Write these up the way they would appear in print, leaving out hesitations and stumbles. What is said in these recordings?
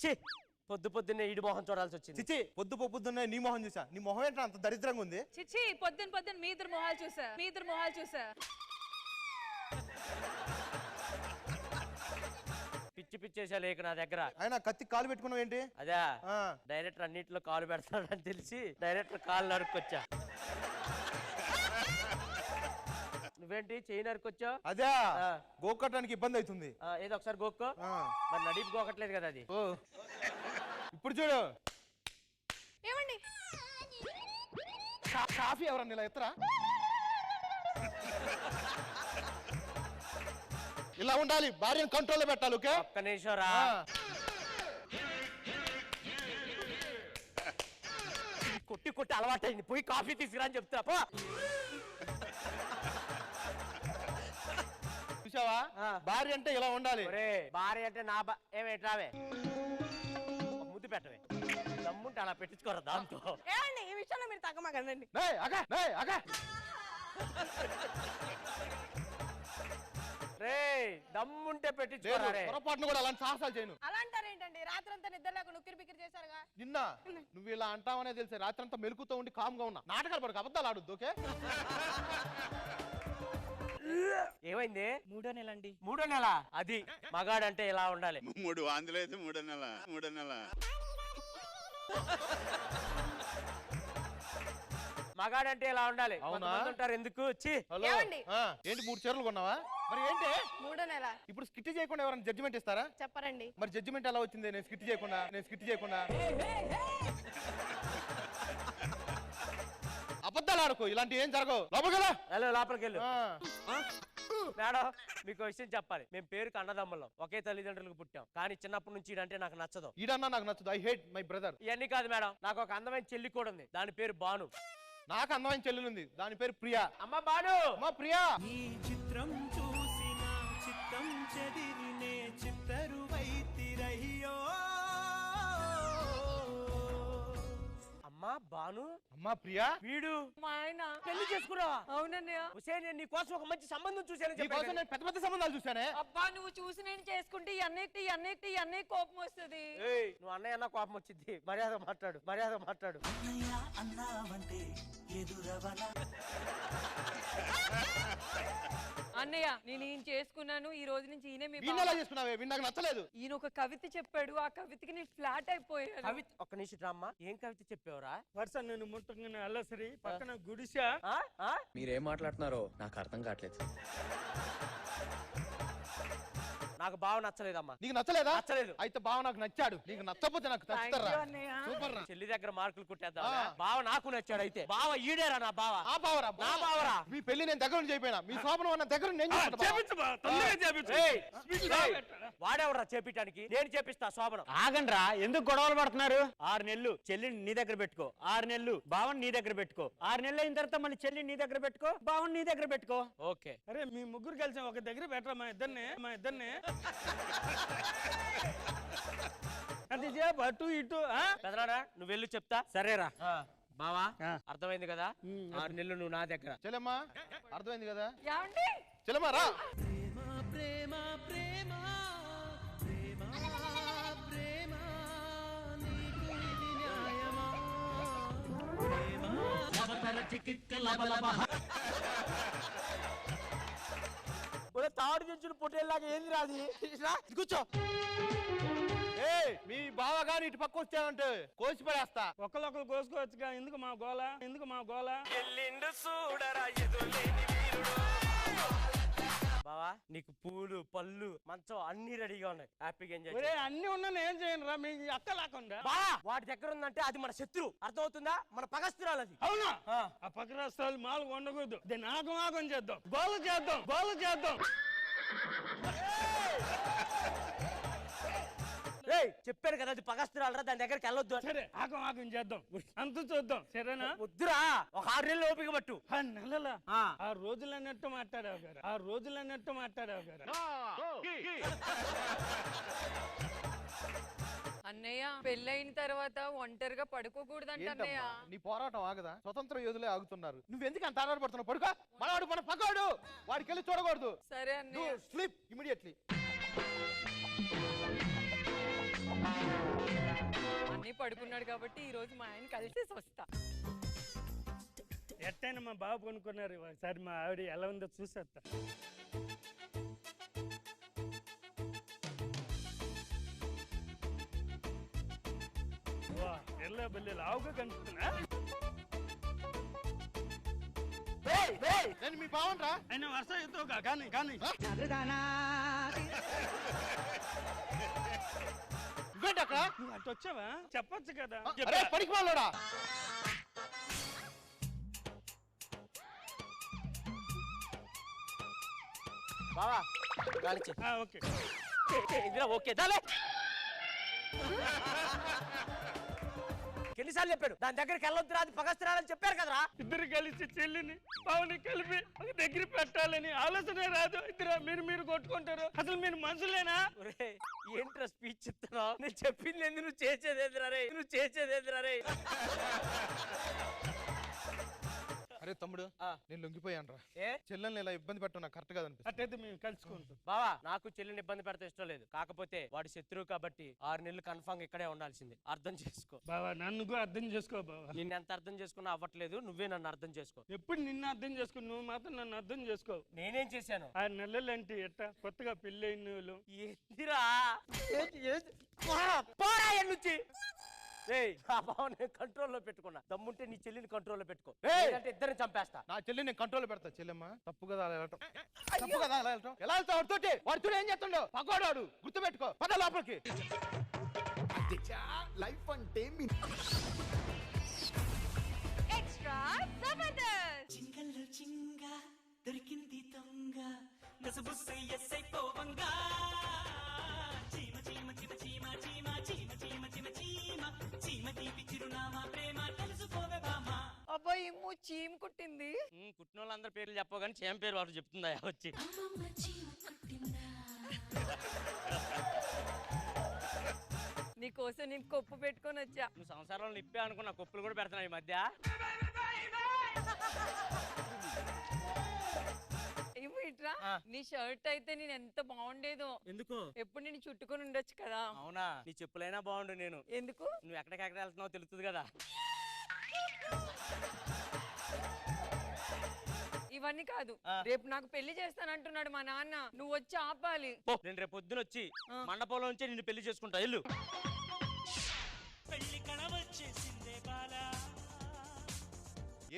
ఛీ పొద్దు పొద్దున్నే ఈడు మొహం చూడాల్సి వచ్చింది. చిచ్చి పొద్దున్నే నీ మొహం చూసా. నీ మొహం ఏంటో అంత దరిద్రంగా ఉంది. చిచ్చి పొద్దున్న మీ ఇద్దరు మొహాలు చూసా. పిచ్చి పిచ్చేసా లేక నా దగ్గర. ఆయన కత్తి కాలు పెట్టుకున్నావు ఏంటి? అదే డైరెక్టర్ అన్నింటిలో కాలు పెడతాడని తెలిసి డైరెక్టర్ కాలు నరుక్కొచ్చా. నువ్వేంటి చెయ్యి నరుకొచ్చావు? అదే గోకటానికి ఇబ్బంది అవుతుంది. ఏదో ఒకసారి గోక్కో. మరి నడిపి గోకట్లేదు కదా అది. ఇప్పుడు చూడు. ఏమండి కాఫీ ఎవరన్నా ఇలా ఎత్తరా? ఇలా ఉండాలి, భార్యను కంట్రోల్లో పెట్టాలి. ఓకే ఒక్క నిమిషం రా. కొట్టి అలవాటైంది. పోయి కాఫీ తీసుకురా అని చెప్తా. చూసావా, భార్య అంటే ఇలా ఉండాలి. భార్య అంటే నా ఏమేట్రావే ముద్దు పెట్టవే. దమ్ముంటే అలా పెట్టించుకోరా దాంతో. ఏమండి ఈ విషయంలో మీరు తగ్గమాకండి. రే దమ్ముంటే పెట్టించుకోరా. పొరపాటును కూడా అలాంటి సాహసాలు చేయను. అలా అంటారేంటండి? రాత్రంతా నిద్ర లేకుండా ఉక్కిరి బిక్కిరి చేశారుగా. నిన్న నువ్వు ఇలా అంటావనే తెలిసే రాత్రంతా మెలుకుతూ ఉండి కామ్గా ఉన్నా. నాటకాలు పడక, అబద్ధాలు ఆడొద్దు. ఓకే ఏమైంది? 3వ నెల అండి. 3వ నెల? అది మగాడంటే ఇలా ఉండాలి. 3 వాంతులు అయితే 3వ నెల. మగాడంటే ఇలా ఉండాలి. ఉంటారు ఎందుకు? ఏంటి 3 చీరలు కొన్నావా? మరి ఏంటి 3వ నెల? ఇప్పుడు స్కిట్ చేయకుండా ఎవరైనా జడ్జిమెంట్ ఇస్తారా? చెప్పరండి. మరి జడ్జిమెంట్ ఎలా వచ్చింది? నేను స్కిట్ చేయకుండా అబద్ధాలు ఆడుకో. ఇలాంటి ఏం జరగవు. లోపలికి వెళ్ళు. మేడం మీకు విషయం చెప్పాలి. మేము పేరుకి అన్నదమ్ములం, ఒకే తల్లిదండ్రులకు పుట్టాం. కానీ చిన్నప్పటి నుంచి ఈడంటే నాకు నచ్చదు. ఈడన్నా నాకు నచ్చదు. I hate my brother. ఇవన్నీ కాదు మేడం, నాకు ఒక అందమైన చెల్లి కూడా ఉంది. దాని పేరు బాను. నాకు అందమైన చెల్లెలు ఉంది. దాని పేరు ప్రియా. అమ్మ బాను. అమ్మ ప్రియా. ఈ చిత్రం చూసిన చిత్తం చెదిరినే చిత్తరువైతిరయ్యో. అమ్మా బాను. అమ్మా ప్రియా. వీడు మా ఆయన. పెళ్లి చేసుకున్నావా? అవునన్నయ్య. నేను నీ కోసం ఒక మంచి సంబంధం చూశాను. నేను పెద్ద పెద్ద సంబంధాలు చూసానే. అబ్బా నువ్వు చూసి నేను చేసుకుంటే ఈ అన్నయ్య కోపం వస్తుంది. నువ్వు అన్నయ్య అన్న కోపం వచ్చింది. మర్యాద మాట్లాడు. అన్నావంటే ఎదురవన. అన్నయ్య నేను ఈయన చేసుకున్నాను. ఈ రోజు నుంచి ఈయన నాకు నచ్చలేదు. ఈయన ఒక కవిత చెప్పాడు. ఆ కవితకి నేను ఫ్లాట్ అయిపోయాను. ఒక్క నిమిషం రామ్మా. ఏం కవిత చెప్పావురా? వర్ష నేను ముట్టగానే అల్లసరి పక్కన గుడిసా. మీరేం మాట్లాడుతున్నారో నాకు అర్థం కావట్లేదు. నాకు బావ నచ్చలేదమ్మా. నీకు నచ్చలేదా? నచ్చలేదు. అయితే బావ నాకు నచ్చాడు. నీకు నచ్చకపోతే నాకు సూపర్. చెల్లి దగ్గర మార్కులు కొట్టేద్దాం. బావ నాకు నచ్చాడు. అయితే బావ ఈడేరా నా బావ. ఆ బావరా? నా బావరా. మీ పెళ్లి నేను దగ్గర నుంచి అయిపోయినా. మీ శోభనం అన్న దగ్గర నేను వాడేవరా చేపించడానికి? నేను చేపిస్తా శోభనం. ఆగండ్రా, ఎందుకు గొడవలు పడుతున్నారు? 6 నెలలు చెల్లిని నీ దగ్గర పెట్టుకో, 6 నెలలు బావని నీ దగ్గర పెట్టుకో, 6 నెలలు అయిన తర్వాత మళ్ళీ చెల్లిని నీ దగ్గర పెట్టుకో, బావని నీ దగ్గర పెట్టుకో. ఓకే. అరే మీ ముగ్గురు కలిసి ఒక దగ్గర పెట్టరా మా ఇద్దరిని. అది అటు ఇటు. పెదరాడా నువ్వు వెళ్ళు చెప్తా. సరేరా బావా అర్థమైంది కదా? 6 నెలలు నువ్వు నా దగ్గర. చెల్లెమ్మా అర్థమైంది కదా? చెల్లెమ్మా రా. ప్రేమ ప్రేమ ప్రేమ ప్రేమ నీకు ఇది న్యాయమా? తాడు దించుడు పొట్టేలాగా ఏంది రాది? కూర్చో. మీ బావగా ఇటు పక్క వచ్చావంటే కోసి పడేస్తా. ఒకరు కోసుకోవచ్చుగా. ఎందుకు మా గోల? బావా నీకు పూలు పళ్ళు మంచం అన్ని రెడీగా ఉన్నాయి. హ్యాపీగా ఎంజాయ్. అన్ని ఉన్నా ఏం చేయను రా. మీ అక్క లేకుండా వాటి దగ్గర ఉందంటే అది మన శత్రు. అర్థమవుతుందా? మన పగస్తురాలు అది. అవునా? ఆ పక్క రాష్ట్రాలు మాలు ఉండకూడదు. దాన్ని ఆగం చేద్దాం. గోలు చేద్దాం. చెప్పారు కదా అది పగస్తురాలరా, దాని దగ్గరికి వెళ్ళొద్దు. సరే ఆగం చేద్దాం. అంత చూద్దాం. సరేనా? వద్దురా, ఒక 6 నెలలు ఓపిక పట్టు. 6 నెలల? ఆ రోజులన్నట్టు మాట్లాడావు గారు. అన్నయ్య పెళ్ళైన తర్వాత ఒంటరిగా పడుకోకూడదంట అన్నయ్య. నీ పోరాటం ఆగదా? స్వతంత్ర యోధులే ఆగుతున్నారు. నువ్వెందుకు అంత ఆధారపడుతున్నావు? పడుకో. మన పక్కవాడు వాడికి వెళ్ళి చూడకూడదు. సరే అన్నయ్య. Sleep immediately. పడుకున్నాడు కాబట్టి ఈ రోజు మా ఆయన కలిసేసి వస్తా. ఎట్టైనా మా బాబు కొనుక్కున్నారు, ఒకసారి మా ఆవిడ ఎలా ఉందో చూసేస్తా. వా, ఎల్ల బల్లి లావుగా కనిపిస్తున్నా. నేను మీ బాగుండ్రా. అయినా వర్షం ఎత్తుగా కానీ కానీ ఇంకేంటి అక్కడ? నువ్వు అటు వచ్చావా? చెప్పొచ్చు కదా. అరే పడికి వాళ్ళోడా. బావా గాలిచ్చే ఓకే ఇదిరా ఓకే దాలే. ఎన్నిసార్లు చెప్పారు దాని దగ్గరికి వెళ్ళొద్దు రాదు పగస్తురాలని చెప్పారు కదరా. ఇద్దరు కలిసి చెల్లిని బావుని కలిపి ఒక దగ్గర పెట్టాలని ఆలోచన రాదు. ఇద్దరు మీరు కొట్టుకుంటారు. అసలు మీరు మనుషులేనా? ఒరేయ్, ఏంట్రా స్పీచ్ ఇస్తున్నావు? నేను చెప్పింది ఏంది, నువ్వు చేసేదేందిరా రే, నువ్వు చేసేదేందిరా రే. అరే తమ్ముడు ఆ. నేను లొంగిపోయాను రా. ఏ చెల్లెల్ని ఇలా ఇబ్బంది పెట్టడం నాకు కరెక్ట్ కాదనిపిస్తుంది. అట్టయితే మేము కలుసుకుంటాం. బావా నాకు చెల్లిని ఇబ్బంది పెడితే ఇష్టం లేదు. కాకపోతే వాడి శత్రువు కాబట్టి 6 నెలలు కన్ఫామ్ ఇక్కడే ఉండాల్సిందే. అర్థం చేసుకో. బావా నన్ను కూడా అర్థం చేసుకో బావా. నిన్ను ఎంత అర్థం చేసుకున్నా అవ్వట్లేదు. నువ్వే నన్ను అర్థం చేసుకో. ఎప్పుడు నిన్ను అర్థం చేసుకో, నువ్వు మాత్రం నన్ను అర్థం చేసుకో. నేనేం చేశాను? 6 నెలలు అంటే ఎట్టా కొత్తగా పెళ్లి అయిన వాళ్ళు. ఏందిరా పోరా ఎన్నుంచి. రేయ్ ఆ బావని నేను కంట్రోల్లో పెట్టుకున్నా. దమ్ముంటే నీ చెల్లిని కంట్రోల్లో పెట్టుకో, లేదంటే ఇద్దరిని చంపేస్తా. నా చెల్లి నేను కంట్రోల్ పెడతా. చెల్లెమ్మ తప్పు కదా అలా వెళ్ళటం. తప్పు కదా అలా వెళ్ళటం. ఎలా వెళ్తావు వాడితోటి? వాడితో ఏం చేస్తుండో పగోడాడు. గుర్తు పెట్టుకో. పద లోపలికి. లైఫ్ అంటే ఎక్స్ట్రా జబర్దస్త్. చింగల్లో చింగ దొరికింది దొంగ నసబుస్సై ఎస్సై పోవంగా చీమ చీమ చీమ చీమ చీమ చీమ చీమ చీమ చీమ చీమ తీపి చిరునామా ప్రేమ తెలుసుకోవే బామా. అబ్బా ఏమో చీమ కుట్టింది. కుట్టిన వాళ్ళందరి పేర్లు చెప్పవు కానీ చేమ పేరు వాడు చెప్తుందా వచ్చి. నీకోసం నేను కొప్పు పెట్టుకొని వచ్చా. నువ్వు సంసారంలో నిప్పే అనుకున్నా, కొప్పులు కూడా పెడుతున్నావు ఈ మధ్య. ఏమో ఇట్రా, నీ షర్ట్ అయితే నేను ఎంత బాగుండేదో. ఎందుకు? ఎప్పుడు నేను చుట్టుకొని ఉండొచ్చు కదా. అవునా, నీ చెప్పులైనా బాగుండు. నేను ఎందుకు? నువ్వు ఎక్కడికెక్కడ వెళ్తున్నావు తెలుస్తుంది కదా. ఇవన్నీ కాదు, రేపు నాకు పెళ్లి చేస్తానంటున్నాడు మా నాన్న. నువ్వు వచ్చి ఆపాలి. నేను రేపు పొద్దున వచ్చి మండపంలో నుంచే నిన్ను పెళ్లి చేసుకుంటా. ఇల్లు పెళ్లి కణవచ్చేసిందే బాలా.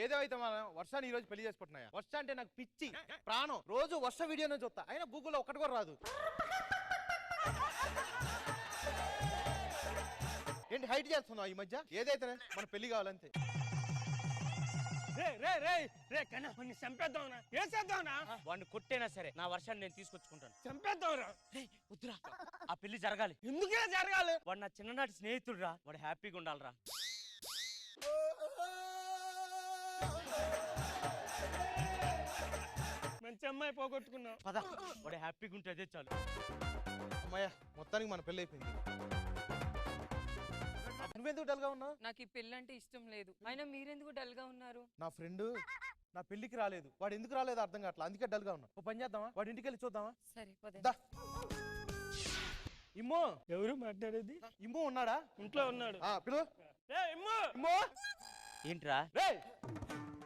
ఏదో అయితే మనం వర్షాన్ని ఈ రోజు పెళ్లి చేసుకుంటున్నాయా? వర్ష అంటే నాకు పిచ్చి ప్రాణం. రోజు వర్ష వీడియోనే చూస్తా. అయినా గూగుల్లో ఒక్కటి కూడా రాదు. ఏంటి హైట్ చేస్తున్నావు ఈ మధ్య? ఏదైతే మన పెళ్లి కావాలంతే. వాడిని చంపేద్దాంనా? ఏం చేద్దాంనా? వాడిని కొట్టేనా సరే నా వర్షాన్ని నేను తీసుకొచ్చుకుంటాను. చంపేద్దాంరా. వద్దురా, ఆ పెళ్లి జరగాలి. ఎందుకే జరగాలి? వాడు నా చిన్ననాటి స్నేహితుడు రా. వాడు హ్యాపీగా ఉండాలిరా. మంచి అమ్మాయి పోగొట్టుకున్నావు. పద, వాడు హ్యాపీగా ఉంటే అదే చాలు. అమ్మాయ్యా మొత్తానికి మన పెళ్లి అయిపోయింది. నువ్వెందుకు డల్ గా ఉన్నావు? నాకు ఈ పెళ్లి అంటే ఇష్టం లేదు. అయినా మీరెందుకు డల్ గా ఉన్నారు? నా ఫ్రెండ్ నా పెళ్లికి రాలేదు. వాడు ఎందుకు రాలేదు అర్థం కావట్లేదు. అందుకే డల్ గా ఉన్నా. ఓ పని చేద్దామా? వాడి ఇంటికి వెళ్ళి చూద్దామా? సరే పద. దా. ఇమ్మో ఎవరు మాట్లాడేది? ఇమ్మో ఉన్నాడా? ఇంట్లో ఉన్నాడు. పిలువ. ఇమ్మో ఇమ్మో ఏంట్రా? రేయ్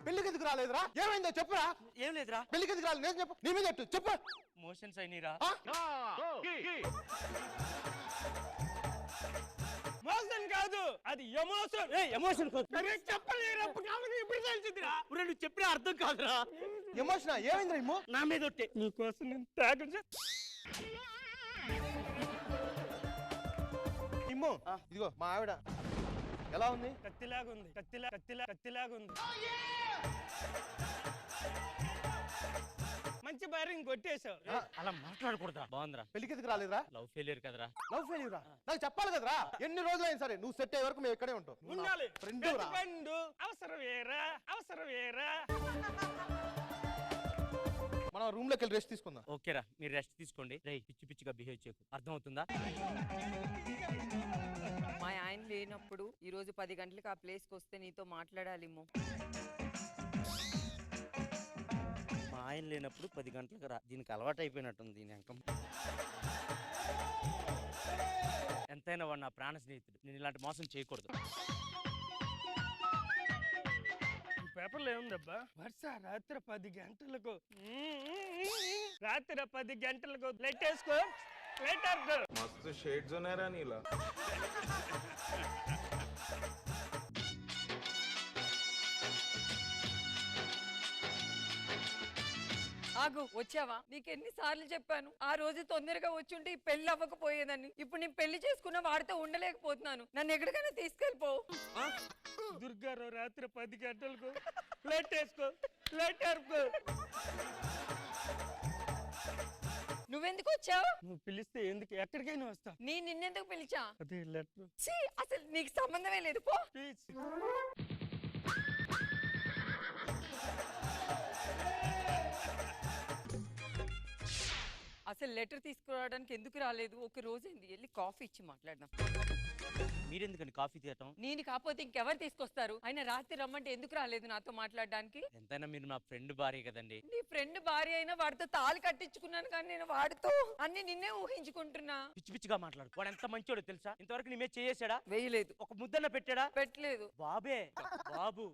పెళ్లికి ఎందుకు రాలేదురా? ఏమైందో చెప్పురా. ఏం లేదురా. పెళ్లికి ఎందుకు రాలేదు? నేను చెప్పు. నీ మీద చెప్పు. చెప్పు. మోషన్స్ అయినరా. మోషన్ కాదు, అది ఎమోషన్. ఎమోషన్ చెప్పలేరప్పుడు ఇప్పుడు తెలిసిందిరా. నువ్వు చెప్పినా అర్థం కాదురా. ఎమోషనా? ఏమైందిరా ఇమ్మో? నా మీద ఒట్టే. నీకోసం నేను త్యాగం ఇమ్మో ఇదిగో మా ఆవిడ ఎలా ఉంది? కత్తిలాగుంది. కత్తిలాగుంది. మంచి భార్యని కొట్టేశావు. అలా మాట్లాడకూడదా? బాగుందిరా. పెళ్లికి ఎందుకు రాలేదురా? లవ్ ఫెయిలియర్ కదరా. లవ్ ఫెయిల్యూరా? నాకు చెప్పాలి కదరా. ఎన్ని రోజులైనా సరే నువ్వు సెట్ అయ్యే వరకు మేము ఇక్కడే ఉంటాం. ఉండాలి. ఫ్రెండ్ రా. అవసరం వేరా. మనం రూమ్ లోకి వెళ్ళి రెస్ట్ తీసుకుందాం. ఓకేరా, మీరు రెస్ట్ తీసుకోండి. రేయ్ పిచ్చి పిచ్చిగా బిహేవ్ చేయకు. అర్థం అవుతుందా? మా ఆయన లేనప్పుడు ఈ రోజు 10 గంటలకు ఆ ప్లేస్కి వస్తే నీతో మాట్లాడాలిమో. మా ఆయన లేనప్పుడు 10 గంటలకు రా. దీనికి అలవాటు అయిపోయినట్టుంది దీని అంకం. ఎంతైనా వాడు నా ప్రాణ స్నేహితుడు. నేను ఇలాంటి మోసం చేయకూడదు. పేపర్లో ఏముందబ్బా? వర్ష రాత్రి 10 గంటలకు రాత్రి 10 గంటలకు లైట్ వేసుకో. మస్తు షేడ్స్ ఉన్నారా నీలో? ఆగు, వచ్చావా? నీకు ఎన్నిసార్లు చెప్పాను ఆ రోజు తొందరగా వచ్చుంటే ఈ పెళ్లి అవ్వకపోయేదని. ఇప్పుడు నేను పెళ్లి చేసుకున్న వాడితో ఉండలేకపోతున్నాను. నన్ను ఎక్కడికైనా తీసుకెళ్ళిపో. దుర్గారావు రాత్రి 10 గంటలకు లైట్ వేసుకో. నువ్వెందుకు వచ్చావు? నువ్వు పిలిస్తే ఎందుకు? ఎక్కడికైనా వస్తా. నిన్నెందుకు పిలిచా? అదే లెటర్. అసలు నీకు సంబంధమే లేదు, పో. ప్లీజ్. అసలు లెటర్ తీసుకురావడానికి ఎందుకు రాలేదు? ఒక రోజైంది, వెళ్ళి కాఫీ ఇచ్చి మాట్లాడదాం. మీరెందుకని కాఫీ తీయటం? నేను కాకపోతే ఇంకెవరు తీసుకొస్తారు? ఆయన రాత్రి రమ్మంటే ఎందుకు రాలేదు నాతో మాట్లాడడానికి? ఎంతైనా మీరు నా ఫ్రెండ్ భార్య కదండి. నీ ఫ్రెండ్ భార్య అయినా వాడితో తాళి కట్టించుకున్నాను, కానీ నేను వాడితో అన్ని నిన్నే ఊహించుకుంటున్నా. పిచ్చి పిచ్చిగా మాట్లాడు. వాడు ఎంత మంచోడో తెలుసా? ఇంతవరకు నీ మీద చేసాడా? వేయలేదు. ఒక ముద్దన్న పెట్టాడా? పెట్టలేదు. బాబే బాబు.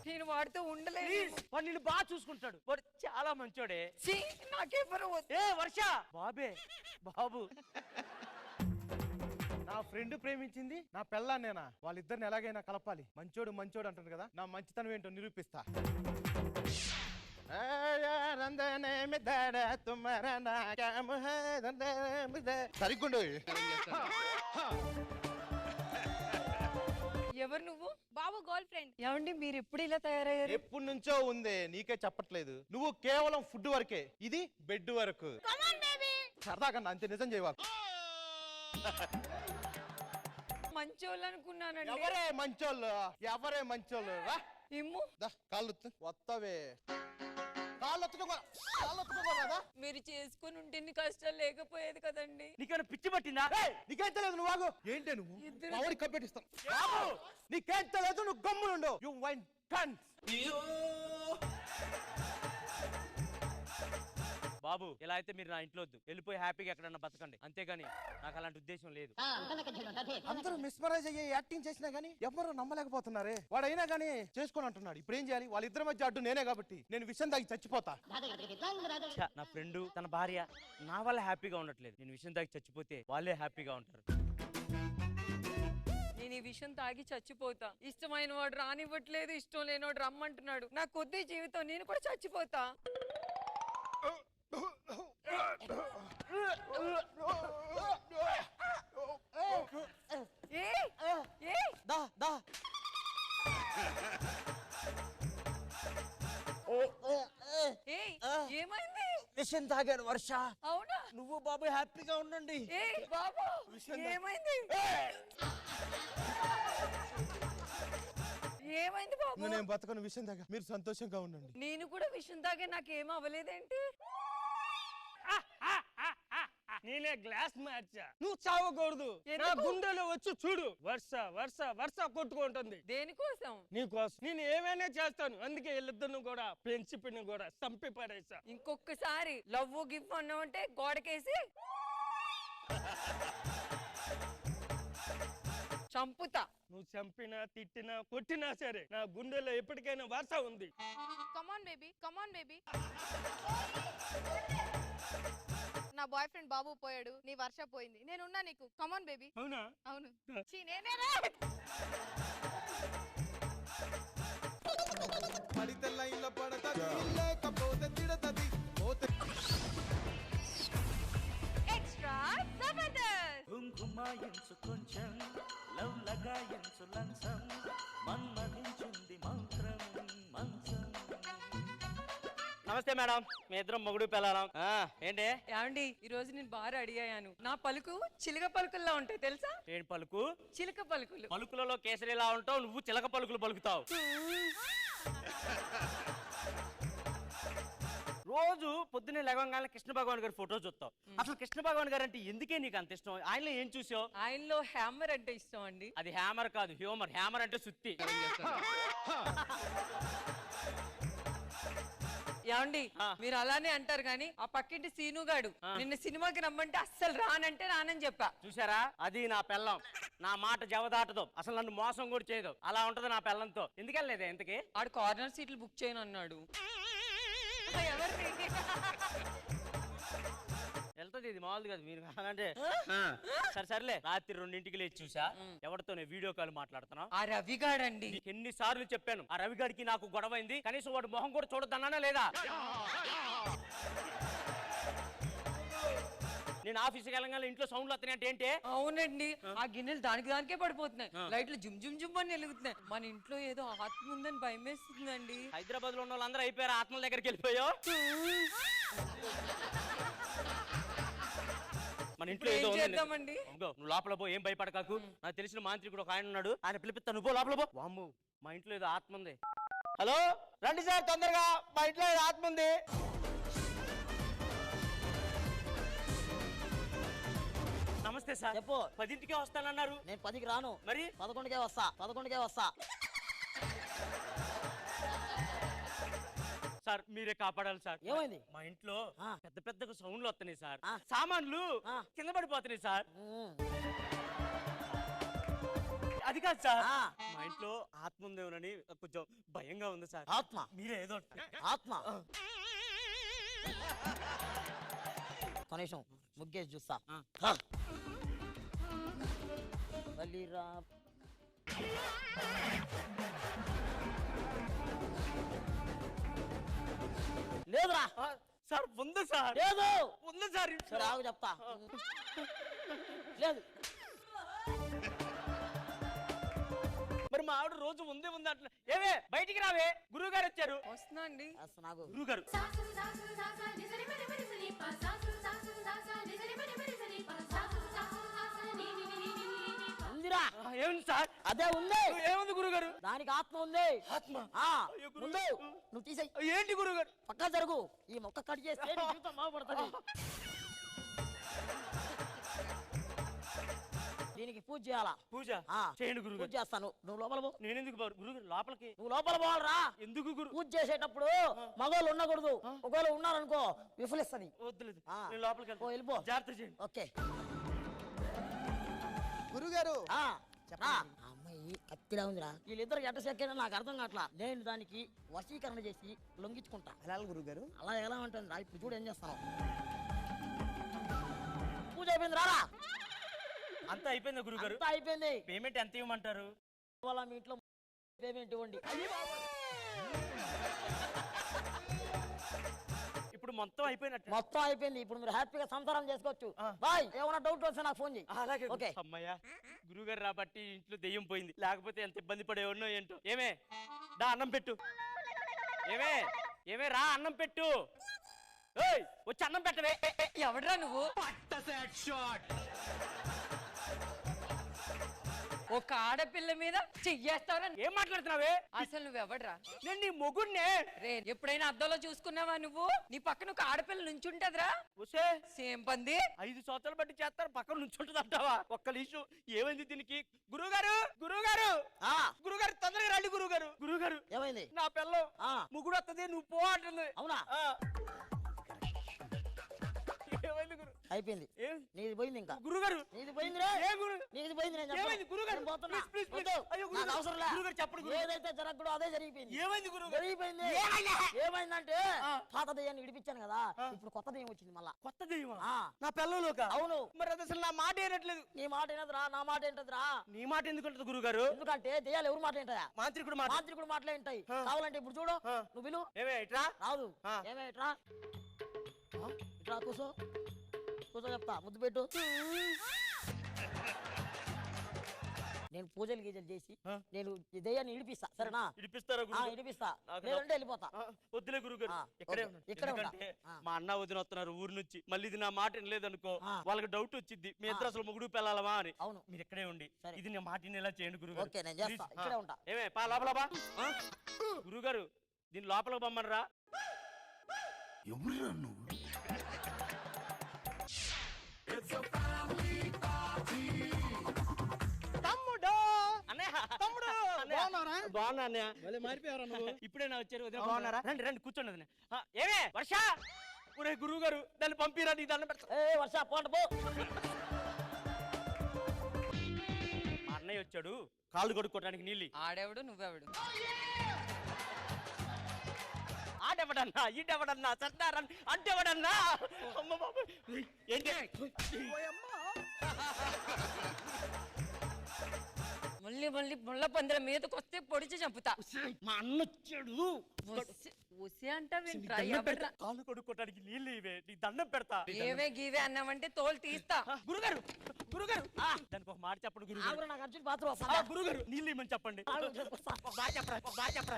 నేను వాడితో ఉండలేదు. వాడు నిన్ను బాగా చూసుకుంటాడు. వాడు చాలా మంచోడే. నాకెవరు ఏ వర్ష బాబే బాబు. నా ఫ్రెండ్ ప్రేమించింది నా పెళ్ళాన్నేనా? వాళ్ళిద్దరిని ఎలాగైనా కలపాలి. మంచోడు అంటారు కదా, నా మంచితనం ఏంటో నిరూపిస్తా. సరిగ్గుండు. ఎవరు నువ్వు? బాబు గర్ల్ ఫ్రెండ్. ఏమండి మీరు ఎప్పుడు ఇలా తయారయ్యారు? ఎప్పటి నుంచో ఉంది, నీకే చెప్పట్లేదు. నువ్వు కేవలం ఫుడ్ వరకే, ఇది బెడ్ వరకు. సరదాగా అంతే, నిజం చేయవా? మంచోళ్ళు అనుకున్నానండి. ఎవరే మంచోళ్ళు? రా ఇమ్ము. కాళ్ళు వస్తావే. మీరు చేసుకుని ఉంటే ఇన్ని కష్టాలు లేకపోయేది కదండి. నీకేమైనా పిచ్చి పట్టిందా? నీకేం తెలియదు, నువ్వు ఆగు. ఏంటి నువ్వు ఎవరికి కప్పెట్టిస్తావు? నీకేం తెలియదు, నువ్వు గమ్మునుండు. You wine కన్స్. బాబు ఇలా అయితే మీరు నా ఇంట్లో వద్దు. వెళ్ళిపోయి హ్యాపీగా ఎక్కడన్నా బతకండి. అంతేగాని నాకు అలాంటి ఉద్దేశం లేదు. అందరూ మిస్మరైజ్ అయ్యే యాక్టింగ్ చేసినా గానీ ఎవరు నమ్మలేకపోతున్నారే. వాడైనా గానీ చేసుకొని అంటున్నాడు. ఇప్పుడు ఏం చేయాలి? వాళ్ళిద్దరి మధ్య అడ్డు నేనే కాబట్టి నేను విషయం తాగి చచ్చిపోతా. నా ఫ్రెండ్ తన భార్య నా వల్ల హ్యాపీగా ఉండట్లేదు. నేను విషయం తాగి చచ్చిపోతే వాళ్ళే హ్యాపీగా ఉంటారు. నేను ఈ విషయం తాగి చచ్చిపోతా. ఇష్టమైన వాడు రానివ్వట్లేదు, ఇష్టం లేనివాడు రమ్మంటున్నాడు. నా కొద్ది జీవితం, నేను కూడా చచ్చిపోతా. ఏమైంది? విషయం తాగాడు వర్ష. అవునా? నువ్వు బాబు హ్యాపీగా ఉండండి. బాబు ఏమైంది? ఏమైంది బాబు? నేను బతకను విషయం తాగా, మీరు సంతోషంగా ఉండండి. నేను కూడా విషయం తాగే, నాకేం అవ్వలేదేంటి? నేనే గ్లాస్ మార్చా. నువ్వు చావకూడదు. నా గుండెలో వచ్చి చూడు. వర్ష కొట్టుకుంటుంది. దేనికోసం? నీకోసం. నేను ఏమైనా చేస్తాను. అందుకే వీళ్ళిద్దరిని కూడా ఫ్రెండ్షిప్ ని కూడా చంపి పడేసా. ఇంకొకసారి లవ్ గిఫ్ట్ అన్నావంటే గోడకేసి చంపుతా. నువ్వు చంపినా, తిట్టినా, కొట్టినా సరే నా గుండెలో ఎప్పటికైనా వర్ష ఉంది. Come on baby. నా బాయ్ ఫ్రెండ్ బాబు పోయాడు, నీ వర్ష పోయింది, నేనున్నా నీకు. Come on baby. అవునా? అవును. నేనేరా పడితే లైన్లో పడతది, లేకపోతే తిడతది. ఎక్స్ట్రా జబర్దస్త్. కుంకుమాయించు కొంచెం, లవ్ లగాయించు లంచం, మన్మధించుంది మంత్రం మంచం. నమస్తే మేడం, మీ ఇద్దరం మొగుడు పెళ్ళాం. ఏంటి? ఏమండి ఈ రోజు నేను బాగా రెడీ అయ్యాను. నా పలుకు చిలక పలుకుల్లా ఉంటాయి తెలుసా? ఏంటి పలుకు? చిలక పలుకులు. పలుకులలో కేసరిలా ఉంటావు, నువ్వు చిలక పలుకులు పలుకుతావు. రోజు పొద్దున్నే లేవగానే కృష్ణ భగవాన్ గారి ఫోటో చూస్తావు. అసలు కృష్ణ భగవాన్ గారు అంటే ఎందుకే నీకు అంత ఇష్టం? ఆయనలో ఏం చూసావు? ఆయనలో హ్యామర్ అంటే ఇష్టం అండి. అది హ్యామర్ కాదు, హ్యూమర్. హ్యామర్ అంటే సుత్తి. ఏమండి మీరు అలానే అంటారు కానీ ఆ పక్కింటి సీనుగాడు నిన్న సినిమాకి రమ్మంటే అస్సలు రానంటే రానని చెప్పా. చూసారా, అది నా పెళ్ళం. నా మాట జవదాటదు, అసలు నన్ను మోసం కూడా చేయదు. అలా ఉంటది నా పెళ్ళంతో. ఎందుకెళ్ళలేదే ఇంతకి? ఆడు కార్నర్ సీట్లు బుక్ చేయను అన్నాడు. వెళ్తుంది, ఇది మామూలు కదా. మీరు అంటే సరే సర్లే. రాత్రి 2ంటికి లేచి చూసా, ఎవరితోనే వీడియో కాల్ మాట్లాడుతున్నా. ఆ రవిగాడండి. నీకు ఎన్నిసార్లు చెప్పాను, ఆ రవిగాడికి నాకు గొడవైంది, కనీసం వాడు మొహం కూడా చూడొద్దన్నానా లేదా? నేను ఆఫీస్కి వెళ్ళగానే ఇంట్లో సౌండ్లు వస్తున్నాయంటే ఏంటి? అవునండి, ఆ గిన్నెలు దానికే పడిపోతున్నాయి, లైట్లు జుమ్ జుమ్ జుమ్ అని వెలుగుతున్నాయి. మన ఇంట్లో ఏదో ఆత్మ ఉందని భయం వేస్తుందండి. హైదరాబాద్ లో ఉన్న వాళ్ళందరూ అయిపోయారు, ఆత్మల దగ్గరికి వెళ్ళిపోయావు. మన ఇంట్లో ఏదో చేద్దామండి. నువ్వు లోపల పో, ఏం భయపడకాకు. నాకు తెలిసిన మాంత్రికుడు ఒక ఆయన ఉన్నాడు, ఆయన పిలిపిస్తా, నువ్వు లోపల పో. వామ్ము, మా ఇంట్లో ఏదో ఆత్మ ఉంది. హలో, రండి సార్ తొందరగా, మా ఇంట్లో ఏదో ఆత్మ ఉంది. నమస్తే సార్. చెప్పు. 10ంటికే వస్తానన్నారు. నేను 10కి రాను, మరి 11కే వస్తా. 11కే వస్తా. సార్ మీరే కాపాడాలి సార్. ఏమైంది? మా ఇంట్లో పెద్ద పెద్ద సౌండ్లు వస్తున్నాయి సార్, ఆ. సామాన్లు కింద పడిపోతున్నాయి సార్. అది కాదు సార్, మా ఇంట్లో ఆత్మ ఉందేమోనని కొంచెం భయంగా ఉంది సార్. ఆత్మ? మీరే ఏదో ఆత్మ? కనీసం ముగ్గేసి చూస్తా. బలిరా. లేదురా సార్. ఉంది సార్. లేదు. ఉంది సార్. సరే ఆగు చెప్తా. లేదు. మరి మా ఆవిడ రోజు ఉందే ఉంది అంటున్నా. ఏవే బయటికి రావే, గురువు గారు వచ్చారు. వస్తున్నా అండి. నాకు గురువు గారు. ఉందిరా. ఏముంది సార్? అదే ఉంది. ఏముంది గురువు గారు? దానికి ఆత్మ ఉంది. ఆత్మ? ముందు నువ్వు తీసేయి. ఏంటి గురువు గారు? పక్కా జరుగు. ఈ మొక్క కట్ చేస్తే నీ జీవితం బాగుపడుతుంది. దీనికి పూజ చేయాలా? పూజ చేయండి గురువు పూజ గారు. చేస్తాను. నువ్వు లోపల పో. నేను ఎందుకు గురువు గారు లోపలికి? నువ్వు లోపల పోవాలరా. ఎందుకు గురు? పూజ చేసేటప్పుడు మగవాళ్ళు ఉండకూడదు. ఒకవేళ ఉన్నారనుకో విఫలిస్తుంది. వద్దులేదు, నేను లోపలికి వెళ్తాను. వెళ్ళిపో. జాగ్రత్త చేయండి. ఓకే. గురుగారు అమ్మాయి కత్తిలా ఉందిరా. వీళ్ళిద్దరు ఎట్ట సెక్కైనా నాకు అర్థం కావట్లా. నేను దానికి వశీకరణ చేసి లొంగించుకుంటా. అలా గురుగారు. అలా ఎలా ఉంటుంది రా. ఇప్పుడు చూడు ఏం చేస్తాను. పూజ అయిపోయింది. రారా. అంతా అయిపోయిందా గురువు గారు? అంతా అయిపోయింది. పేమెంట్ ఎంత ఇవ్వమంటారు? వాళ్ళ మీ ఇంట్లో పేమెంట్ ఇవ్వండి. ఇప్పుడు మొత్తం అయిపోయినట్టు. మొత్తం అయిపోయింది. ఇప్పుడు మీరు హ్యాపీగా సంసారం చేసుకోవచ్చు. బాయ్. ఏమైనా డౌట్ వస్తే నాకు ఫోన్ చేయి. అలాగే. ఓకే. అమ్మయ్యా, గురువు గారు రాబట్టి ఇంట్లో దెయ్యం పోయింది, లేకపోతే ఎంత ఇబ్బంది పడేవన్నో ఏంటో. ఏమే దా అన్నం పెట్టు. ఏమే ఏమే రా అన్నం పెట్టు. వచ్చి అన్నం పెట్టవే. ఎవడ్రా నువ్వు? ఒక ఆడపిల్ల మీద చెయ్యేస్తావరా? ఏం మాట్లాడుతున్నావే? అసలు నువ్వెవడ్రా? నేను నీ మొగుడ్నే. రే, ఎప్పుడైనా అద్దంలో చూసుకున్నావా నువ్వు? నీ పక్కన ఒక ఆడపిల్ల నుంచుంటదిరా. వసే సేమ్ పంది. 5 సంవత్సరాలు బట్టి చేస్తారు, పక్కన నుంచుంటుంది అంటావా? ఒక్క నిమిషం. ఏమైంది దీనికి? గురువు గారు, గురువు గారు, గురువు గారు తొందరగా రండి. గురువు గారు, గురువు గారు ఏమైంది? నా పిల్లం ముగ్గురు వస్తుంది, నువ్వు పో అంటుంది. అవునా? ఏమైంది గురు? అయిపోయింది. నీది పోయింది. ఇంకా గురువు గారు నీది పోయింది. నీది పోయింది. ఏమైంది గురువు గారు? పోతున్నా. అవసరం చెప్పండి. ఏదైతే జరగకూడదు అదే జరిగిపోయింది. ఏమైంది గురువు? జరిగిపోయింది. ఏమైందంటే పాత దయ్యాన్ని విడిపించాను కదా, ఇప్పుడు కొత్త దయ్యం వచ్చింది. మళ్ళా కొత్త దయ్యం నా పిల్లలోక? అవును. మరి అది అసలు నా మాట ఏనట్లేదు. నీ మాట ఏంటదిరా? నా మాట ఏంటదిరా? నీ మాట ఎందుకు ఉంటుంది గురువు గారు? ఎందుకంటే దయ్యాలు ఎవరు మాట ఏంటా? మాంత్రికుడు మాంత్రికుడు మాటలే ఉంటాయి. కావాలంటే ఇప్పుడు చూడు. నువ్వు విలు. ఏమే ఇట్రా. రాదు. ఏమే ఇట్రా. ఇట్రా కూసో. కూసో చెప్తా. ముద్దు పెట్టు. నేను పూజలు గీజలు చేసి నేను దయ్యాన్ని ఇడిపిస్తా. సరేనా? ఇడిపిస్తారా? ఇడిపిస్తా. లేదంటే వెళ్ళిపోతా. వద్దులే గురువు గారు, ఇక్కడే మా అన్న వదిన వస్తున్నారు ఊరు నుంచి. మళ్ళీ ఇది నా మాట వినలేదనుకో వాళ్ళకి డౌట్ వచ్చింది, మీ ఇద్దరు అసలు ముగ్గురు పెళ్ళాలమా అని. అవును. మీరు ఇక్కడే ఉండి ఇది నా మాట ఎలా చేయండి గురువు గారు. ఓకే, నేను చేస్తా. ఇక్కడే ఉంటా. ఏమే పా లోపల బా. గురువు గారు దీని లోపల బొమ్మనరా. ఎవరు నువ్వు? తమ్ముడు, అన్నయ్య, తమ్ముడు, బాగున్నారా? బాగున్నా అన్నయ్య. భలే మారిపోయారా నువ్వు ఇప్పుడే నా వచ్చారు వదిన బాగున్నారా? రండి రండి కూర్చోండి వదిన. ఏమే వర్ష ఒరే గురువు గారు నన్ను పంపిరా నీకు దండం పెడతా. ఏ వర్ష పోంట పో. మా అన్నయ్య వచ్చాడు కాళ్ళు కడుక్కోవడానికి నీళ్ళు. ఆడెవడు నువ్వెవడు? ఆడెవడన్నా ఈడెవడన్నా సర్దారన్ అంటెవడన్నా? అమ్మ బాబు ఏంటి మళ్ళీ మళ్ళీ ముళ్ళ పందిల మీదకి వస్తే పొడిచి చంపుతా. మా అన్న వచ్చాడు ఒసి అంటావేంట్రా? కాళ్ళు కడుక్కోవడానికి నీళ్ళు ఇవే నీకు దండం పెడతా. ఏవే గీవే అన్నావంటే తోలు తీస్తా. గురుగారు గురుగారు దానికి ఒక మాట చెప్పండి గురుగారు. ఆగురా, నాకు అర్జున్ బాత్రూమ్ గురుగారు నీళ్ళు ఇమ్మని చెప్పండి. బాగా చెప్పరా బాగా చెప్పరా.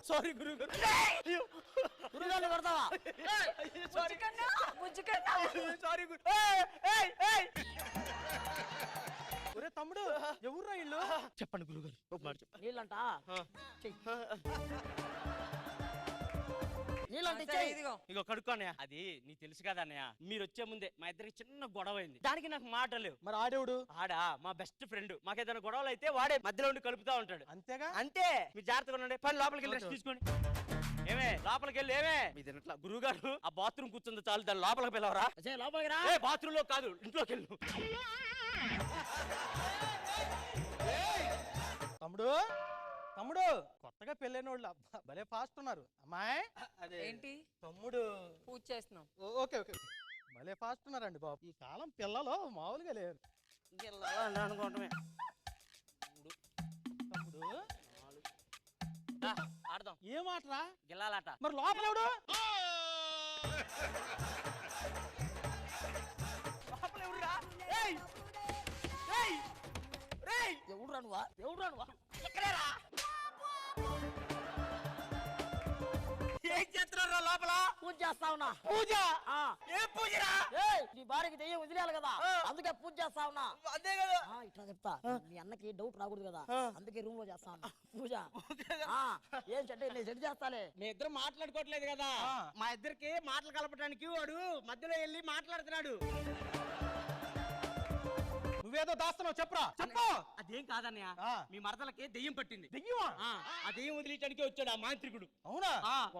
సారీ గురుగారు. గురుగారిని కొడతావా? సారీ గురు. ఒరే తమ్ముడు ఎవర్రా ఇల్లు? చెప్పండి గురుగారు ఒక మాట చెప్పండి. నీళ్ళంట ఇదిగో ఇగో కడుక్కో అన్నయ్య. అది నీకు తెలుసు కదా అన్నయ్య, మీరు వచ్చే ముందే మా ఇద్దరికి చిన్న గొడవ అయింది. దానికి నాకు మాటలు లేవు. మరి ఆడేవుడు? ఆడా మా బెస్ట్ ఫ్రెండ్. మాకేదైనా గొడవలు అయితే వాడే మధ్యలో ఉండి కలుపుతా ఉంటాడు. అంతేగా? అంతే. మీరు జాగ్రత్తగా ఉండండి. పని లోపలికి వెళ్ళి రెస్ట్ తీసుకోండి. ఏమే లోపలికి వెళ్ళి ఏమే మీ తినట్లా గురువు గారు ఆ బాత్రూమ్ కూర్చుంది చాలు, దాని లోపలికి పిలవరా? లోపలికి రా. ఏ బాత్రూమ్ లో కాదు ఇంట్లోకి వెళ్ళు. తమ్ముడు తమ్ముడు కొత్తగా పెళ్ళైన వాళ్ళు అబ్బా, భలే ఫాస్ట్ ఉన్నారు. అమ్మాయి ఏంటి తమ్ముడు పూజ చేస్తున్నాం? ఓకే ఓకే భలే ఫాస్ట్ ఉన్నారండి బాబు. ఈ కాలం పిల్లలు మామూలుగా లేరు. అనుకోవటమే. తమ్ముడు ఆడదాం. ఏ మాటరా? గిల్లాలాట. మరి లోపలెవడు? ఎవడురా నువ్వా? ఎవడురా నువ్వా? ఏం చేస్తున్నారా లోపల? పూజ చేస్తా ఉన్నా. పూజ? ఆ. ఏ పూజరా? ఏయ్, నీ భార్యకి దెయ్యం వదిలేయాలి కదా, అందుకే పూజ చేస్తా ఉన్నా. అదే కదా. ఇట్లా చెప్తా, మీ అన్నకి డౌట్ రాకూడదు కదా, అందుకే రూమ్ లో చేస్తా ఉన్నా పూజ. ఏం చెట్టు నేను సెట్ చేస్తాలే. మీ ఇద్దరు మాట్లాడుకోవట్లేదు కదా, మా ఇద్దరికి మాటలు కలపడానికి వాడు మధ్యలో వెళ్ళి మాట్లాడుతున్నాడు. నువ్వేదో దాస్తున్నావు చెప్పరా? చెప్పు. అదేం కాదన్నయ్య, మీ మరదలకి దెయ్యం పట్టింది. దెయ్యమా? ఆ దెయ్యం వదిలేయడానికి వచ్చాడు ఆ మాంత్రికుడు. అవునా?